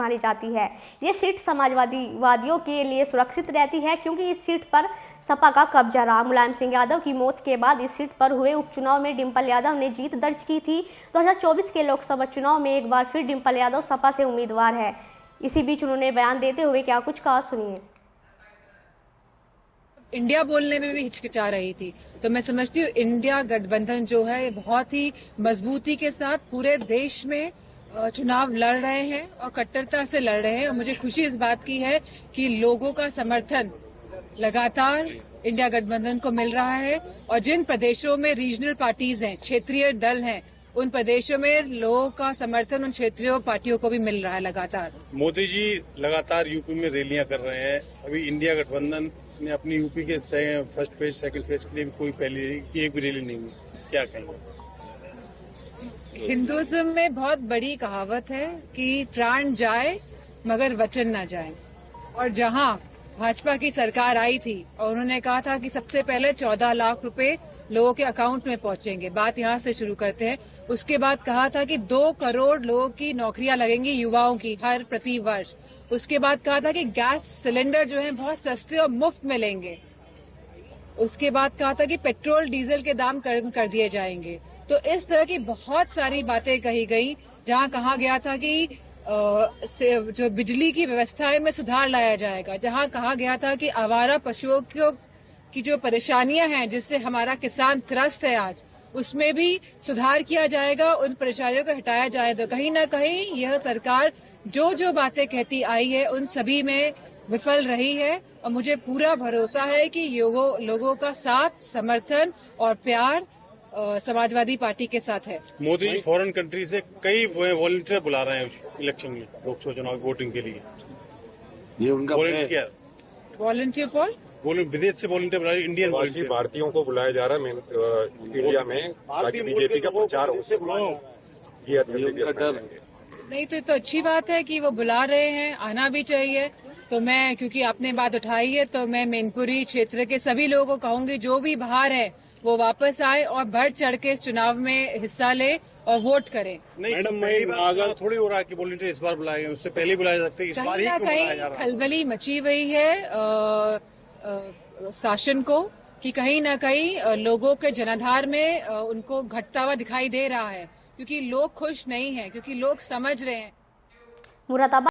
मानी जाती है। ये सीट समाजवादियों के लिए सुरक्षित रहती है क्योंकि इस सीट पर सपा का कब्जा रहा। मुलायम सिंह यादव की मौत के बाद इस सीट पर हुए उपचुनाव में डिंपल यादव ने जीत दर्ज की थी। 2024 के लोकसभा चुनाव में एक बार फिर डिंपल यादव सपा से उम्मीदवार है। इसी बीच उन्होंने बयान देते हुए क्या कुछ कहा, सुनिए। इंडिया बोलने में भी हिचकिचा रही थी, तो मैं समझती हूँ इंडिया गठबंधन जो है बहुत ही मजबूती के साथ पूरे देश में चुनाव लड़ रहे हैं और कट्टरता से लड़ रहे हैं। और मुझे खुशी इस बात की है कि लोगों का समर्थन लगातार इंडिया गठबंधन को मिल रहा है और जिन प्रदेशों में रीजनल पार्टीज हैं, क्षेत्रीय दल हैं, उन प्रदेशों में लोगों का समर्थन उन क्षेत्रीय पार्टियों को भी मिल रहा है लगातार। मोदी जी लगातार यूपी में रैलियां कर रहे हैं। अभी इंडिया गठबंधन ने अपनी यूपी के फर्स्ट फेज, सेकंड फेज के लिए भी कोई पहली एक भी रैली नहीं हुई, क्या कहेंगे? हिंदुइज्म में बहुत बड़ी कहावत है कि प्राण जाए मगर वचन ना जाए। और जहां भाजपा की सरकार आई थी और उन्होंने कहा था कि सबसे पहले 14 लाख रुपए लोगों के अकाउंट में पहुंचेंगे, बात यहां से शुरू करते हैं। उसके बाद कहा था कि 2 करोड़ लोगों की नौकरियां लगेंगी, युवाओं की, हर प्रति वर्ष। उसके बाद कहा था कि गैस सिलेंडर जो है बहुत सस्ते और मुफ्त मिलेंगे। उसके बाद कहा था कि पेट्रोल डीजल के दाम कम कर दिए जाएंगे। तो इस तरह की बहुत सारी बातें कही गई, जहां कहा गया था कि जो बिजली की व्यवस्था में सुधार लाया जाएगा, जहां कहा गया था कि आवारा पशुओं की जो परेशानियां हैं जिससे हमारा किसान त्रस्त है आज, उसमें भी सुधार किया जाएगा, उन परेशानियों को हटाया जाएगा। कहीं ना कहीं यह सरकार जो बातें कहती आई है उन सभी में विफल रही है और मुझे पूरा भरोसा है कि लोगों का साथ, समर्थन और प्यार समाजवादी पार्टी के साथ है। मोदी जी फॉरेन कंट्री से कई वॉलंटियर बुला रहे हैं इलेक्शन में, लोकसभा चुनाव वोटिंग के लिए। ये उनका वॉलंटियर फॉर विदेश से वॉलंटियर बुला रहे, इंडियन भारतीयों को बुलाया जा रहा है इंडिया में, ताकि बीजेपी का प्रचार हो सके। ये नहीं तो अच्छी बात है कि वो बुला रहे हैं, आना भी चाहिए। तो मैं, क्योंकि आपने बात उठाई है, तो मैं मैनपुरी क्षेत्र के सभी लोगों को कहूंगी जो भी बाहर है वो वापस आए और बढ़ चढ़ के इस चुनाव में हिस्सा ले और वोट करें। मैडम, मैं थोड़ी हो रहा है कि वॉलंटियर इस बार बुलाए गए, उससे पहले बुलाए सकते हैं, इस बार ही क्यों बुलाया जा रहा है? खलबली मची हुई है शासन को कि कहीं ना कहीं लोगों के जनाधार में उनको घटता हुआ दिखाई दे रहा है, क्योंकि लोग खुश नहीं हैं, क्योंकि लोग समझ रहे हैं।